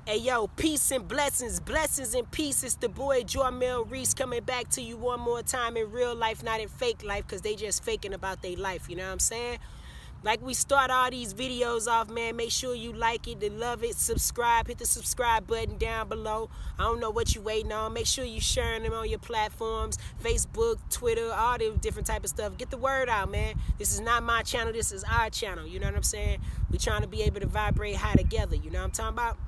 Hey yo, peace and blessings, blessings and peace. It's the boy Jarmel Reece coming back to you one more time in real life, not in fake life, because they just faking about their life, you know what I'm saying? Like we start all these videos off, man, make sure you like it, and love it, subscribe, hit the subscribe button down below. I don't know what you waiting on. Make sure you sharing them on your platforms, Facebook, Twitter, all the different type of stuff. Get the word out, man. This is not my channel, this is our channel, you know what I'm saying? We trying to be able to vibrate high together, you know what I'm talking about?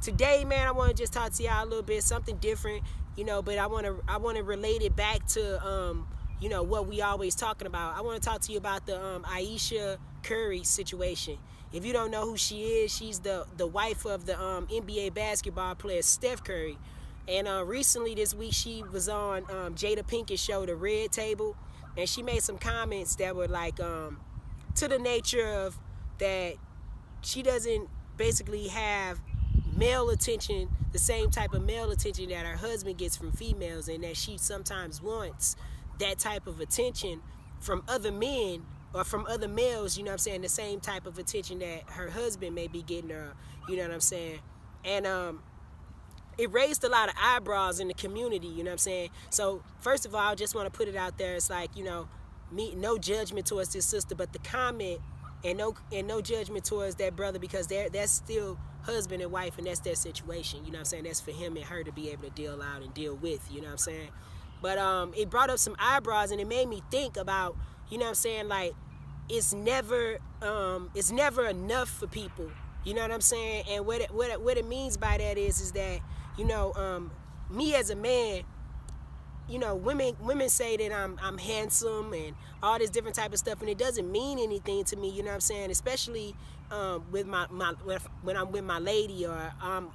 Today, man, I want to just talk to y'all a little bit, something different, but I want to relate it back to, what we always talking about. I want to talk to you about the Ayesha Curry situation. If you don't know who she is, she's the wife of the NBA basketball player Steph Curry. And recently this week she was on Jada Pinkett's show, The Red Table, and she made some comments that were like to the nature of that she doesn't basically have male attention, the same type of male attention that her husband gets from females, and that she sometimes wants that type of attention from other men or from other males, you know what I'm saying, the same type of attention that her husband may be getting her, you know what I'm saying? And it raised a lot of eyebrows in the community, you know what I'm saying? So first of all, I just want to put it out there, it's like, me, no judgment towards this sister, but the comment, and no judgment towards that brother, because that's still husband and wife, and that's their situation, you know what I'm saying? That's for him and her to be able to deal out and deal with, you know what I'm saying? But it brought up some eyebrows, and it made me think about, you know what I'm saying, like it's never enough for people, you know what I'm saying? And what it means by that is that, me as a man, women say that I'm handsome and all this different type of stuff, and it doesn't mean anything to me, you know what I'm saying? Especially with when I'm with my lady, or I'm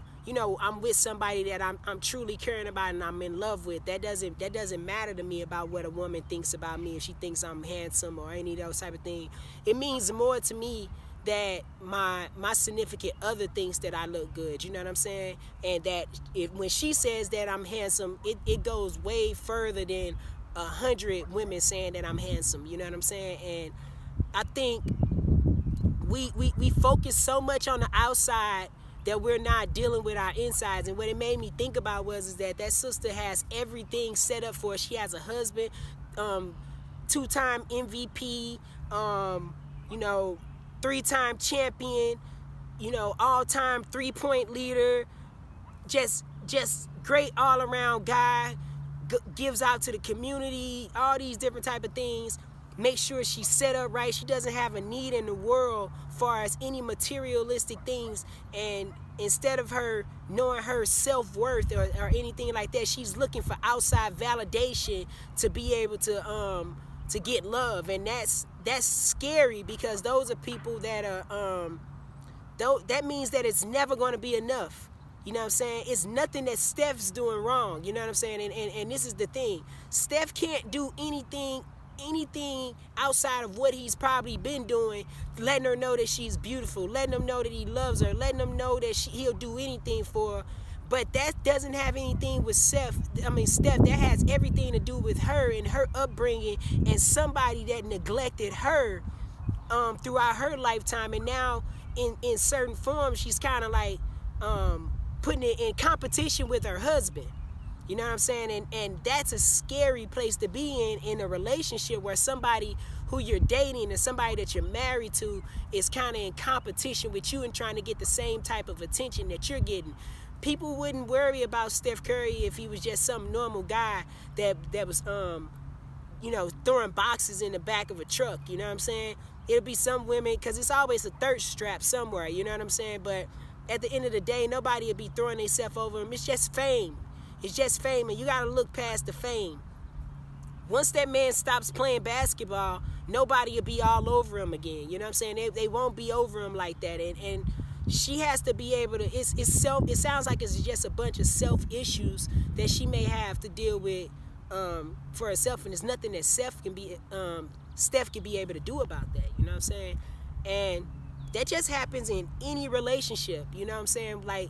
with somebody that I'm truly caring about and I'm in love with. That doesn't matter to me about what a woman thinks about me, if she thinks I'm handsome or any of those type of things. It means more to me that my significant other thinks that I look good, you know what I'm saying? And that when she says that I'm handsome, it goes way further than 100 women saying that I'm handsome, you know what I'm saying? And I think we focus so much on the outside that we're not dealing with our insides. And what it made me think about is that sister has everything set up for her. She has a husband, two-time MVP, 3-time champion, all-time three-point leader, just great all-around guy, gives out to the community, all these different type of things. Make sure she's set up right. She doesn't have a need in the world far as any materialistic things. And instead of her knowing her self-worth or anything like that, she's looking for outside validation to be able to get love. And that's scary, because those are people that are that means that it's never going to be enough. You know what I'm saying? It's nothing that Steph's doing wrong. You know what I'm saying? And this is the thing. Steph can't do anything outside of what he's probably been doing, letting her know that she's beautiful, letting him know that he loves her, letting him know that he'll do anything for her. But that doesn't have anything with Steph. That has everything to do with her and her upbringing, and somebody that neglected her throughout her lifetime. And now in certain forms, she's kind of like putting it in competition with her husband. You know what I'm saying? And that's a scary place to be in a relationship, where somebody who you're dating and somebody that you're married to is kind of in competition with you and trying to get the same type of attention that you're getting. People wouldn't worry about Steph Curry if he was just some normal guy that was throwing boxes in the back of a truck, you know what I'm saying? It'll be some women, because it's always a thirst trap somewhere, you know what I'm saying? But at the end of the day, nobody will be throwing themselves over him. It's just fame. It's just fame, and you got to look past the fame. Once that man stops playing basketball, nobody will be all over him again. You know what I'm saying? They won't be over him like that. And she has to be able to, it sounds like it's just a bunch of self issues that she may have to deal with for herself, and there's nothing that Steph can be able to do about that. You know what I'm saying? And that just happens in any relationship. You know what I'm saying? Like,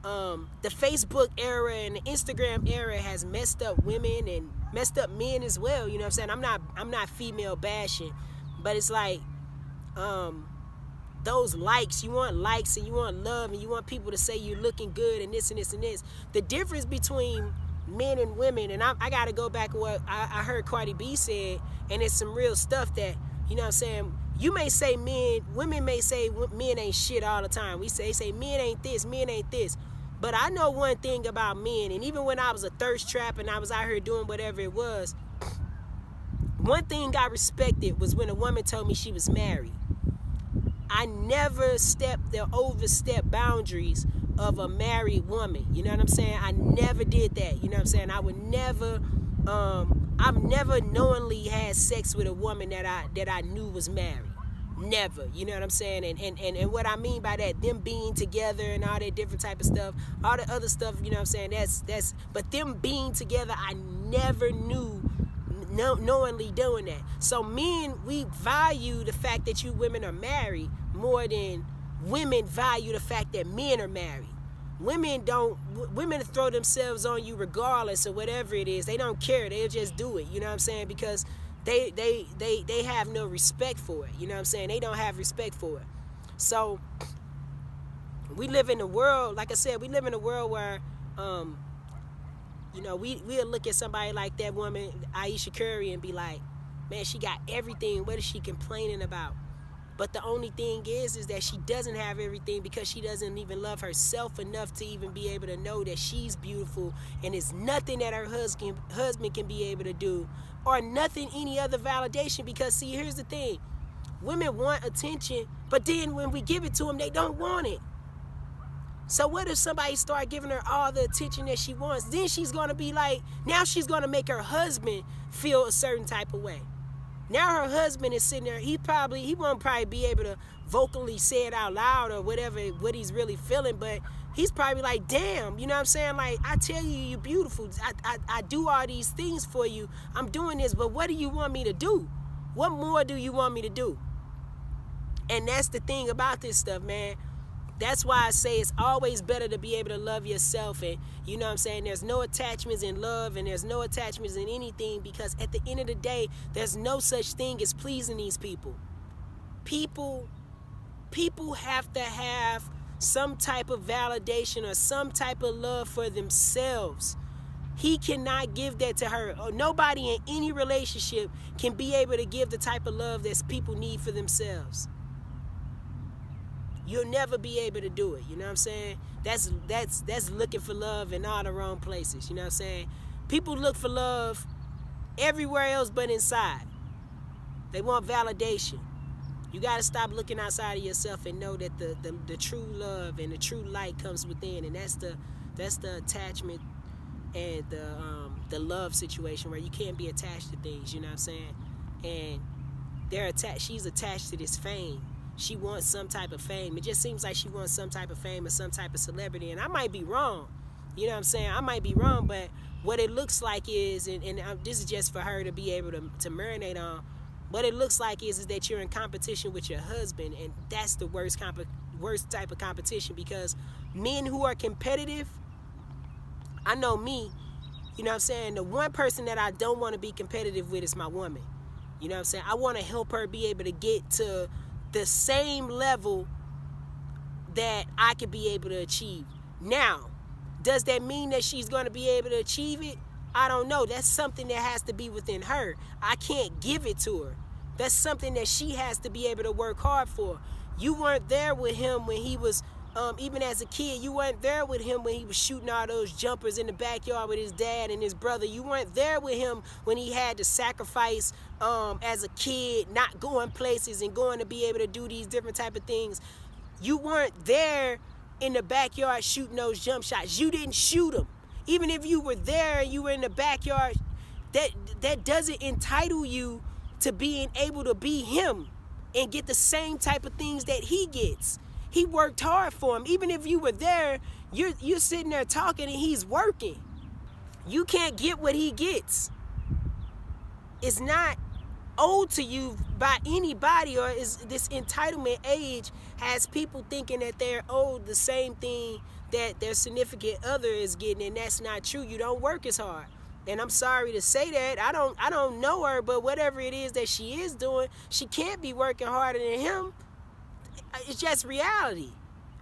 the Facebook era and the Instagram era has messed up women and messed up men as well. You know what I'm saying? I'm not female bashing, but it's like those likes. You want likes and you want love and you want people to say you're looking good and this and this and this. The difference between men and women, and I got to go back to what I heard Cardi B said, and it's some real stuff that, you know what I'm saying, you may say women may say men ain't shit all the time. They say men ain't this, men ain't this. But I know one thing about men, and even when I was a thirst trap and I was out here doing whatever it was, one thing I respected was when a woman told me she was married. I never overstepped boundaries of a married woman. You know what I'm saying? I never did that. You know what I'm saying? I would never, I've never knowingly had sex with a woman that I knew was married. Never. You know what I'm saying? And what I mean by that, them being together and all that different type of stuff, all the other stuff, you know what I'm saying? But them being together, I never knew knowingly doing that. So men, we value the fact that you women are married more than women value the fact that men are married. Women throw themselves on you regardless of whatever it is. They don't care. They'll just do it. You know what I'm saying? Because they have no respect for it. You know what I'm saying? They don't have respect for it. So we live in a world, like I said, we live in a world where you know, we'll look at somebody like that woman, Ayesha Curry, and be like, man, she got everything. What is she complaining about? But the only thing is that she doesn't have everything because she doesn't even love herself enough to even be able to know that she's beautiful, and it's nothing that her husband can be able to do, or nothing, any other validation. Because see, here's the thing. Women want attention, but then when we give it to them, they don't want it. So what if somebody start giving her all the attention that she wants? Then she's going to be like, now she's going to make her husband feel a certain type of way. Now her husband is sitting there, he won't probably be able to vocally say it out loud or whatever, what he's really feeling, but he's probably like, damn, you know what I'm saying? Like, I tell you, you're beautiful. I do all these things for you. I'm doing this, but what do you want me to do? What more do you want me to do? And that's the thing about this stuff, man. That's why I say it's always better to be able to love yourself. And you know what I'm saying? There's no attachments in love, and there's no attachments in anything, because at the end of the day, there's no such thing as pleasing these people. People have to have some type of validation or some type of love for themselves. He cannot give that to her. Or nobody in any relationship can be able to give the type of love that people need for themselves. You'll never be able to do it. You know what I'm saying? That's looking for love in all the wrong places. You know what I'm saying? People look for love everywhere else but inside. They want validation. You got to stop looking outside of yourself and know that the true love and the true light comes within, and that's the attachment and the love situation where you can't be attached to things. You know what I'm saying? And she's attached to this fame. She wants some type of fame. It just seems like she wants some type of fame or some type of celebrity. And I might be wrong. You know what I'm saying? I might be wrong, but what it looks like is, and this is just for her to be able to marinate on, what it looks like is that you're in competition with your husband, and that's the worst type of competition, because men who are competitive, I know me, you know what I'm saying? The one person that I don't want to be competitive with is my woman. You know what I'm saying? I want to help her be able to get to the same level that I could be able to achieve. Now, does that mean that she's going to be able to achieve it? I don't know. That's something that has to be within her. I can't give it to her. That's something that she has to be able to work hard for. You weren't there with him when he was, even as a kid, you weren't there with him when he was shooting all those jumpers in the backyard with his dad and his brother. You weren't there with him when he had to sacrifice as a kid, not going places and going to be able to do these different type of things. You weren't there in the backyard shooting those jump shots. You didn't shoot them. Even if you were there and you were in the backyard, that doesn't entitle you to being able to be him and get the same type of things that he gets. He worked hard for him. Even if you were there, you're sitting there talking and he's working. You can't get what he gets. It's not owed to you by anybody, or is this entitlement age has people thinking that they're owed the same thing that their significant other is getting, and that's not true. You don't work as hard. And I'm sorry to say that. I don't know her, but whatever it is that she is doing, she can't be working harder than him. it's just reality.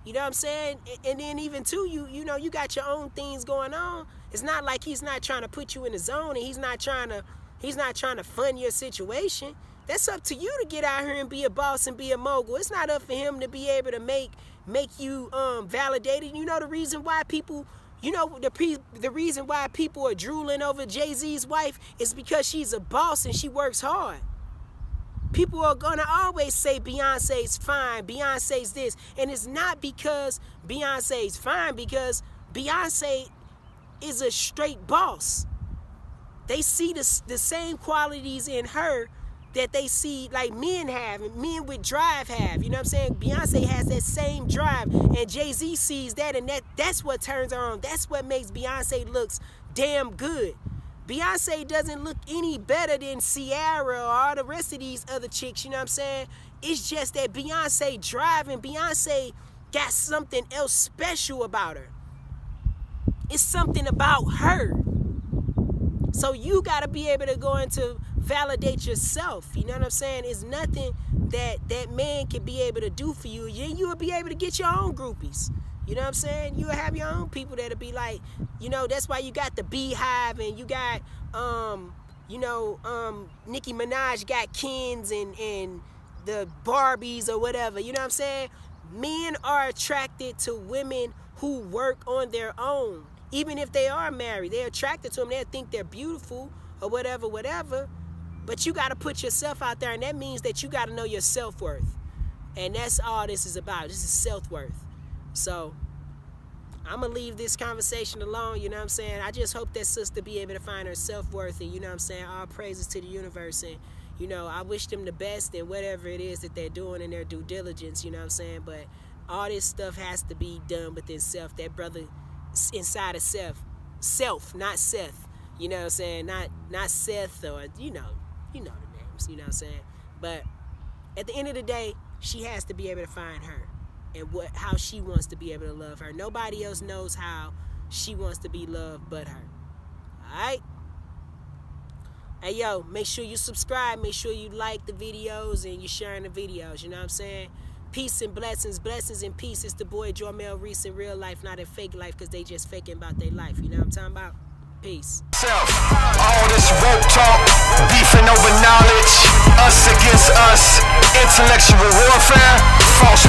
You know what I'm saying? And then even too, you know, you got your own things going on. It's not like he's not trying to put you in the zone, and he's not trying to fund your situation. That's up to you to get out here and be a boss and be a mogul. It's not up for him to be able to make you validated. You know the reason why people, you know, the reason why people are drooling over Jay-Z's wife is because she's a boss and she works hard. People are gonna always say Beyonce's fine, Beyonce's this, and it's not because Beyonce's fine, because Beyonce is a straight boss. They see the same qualities in her that they see like men have, and men with drive have. You know what I'm saying? Beyonce has that same drive, and Jay-Z sees that, and that's what turns her on. That's what makes Beyonce looks damn good. Beyonce doesn't look any better than Ciara or all the rest of these other chicks, you know what I'm saying? It's just that Beyonce driving, Beyonce got something else special about her. It's something about her. So you got to be able to go into validate yourself, you know what I'm saying? It's nothing that man can be able to do for you. You will be able to get your own groupies. You know what I'm saying? You'll have your own people that'll be like, you know, that's why you got the Beehive, and you got, Nicki Minaj got Kens and the Barbies or whatever. You know what I'm saying? Men are attracted to women who work on their own. Even if they are married, they're attracted to them. They think they're beautiful or whatever. But you got to put yourself out there, and that means that you got to know your self-worth. And that's all this is about. This is self-worth. So I'm going to leave this conversation alone, you know what I'm saying? I just hope that sister be able to find her self-worth, and, you know what I'm saying, all praises to the universe. And, you know, I wish them the best in whatever it is that they're doing in their due diligence, you know what I'm saying? But all this stuff has to be done within self. That brother inside of self, not Seth, you know what I'm saying? Not Seth, or, you know the names, you know what I'm saying? But at the end of the day, she has to be able to find her and how she wants to be able to love her. Nobody else knows how she wants to be loved but her. Alright? Hey, yo, make sure you subscribe. Make sure you like the videos and you're sharing the videos. You know what I'm saying? Peace and blessings. Blessings and peace. It's the boy Jarmel, Reece, in real life, not in fake life, because they just faking about their life. You know what I'm talking about? Peace. All this rope talk, beefing over knowledge, us against us, intellectual warfare, false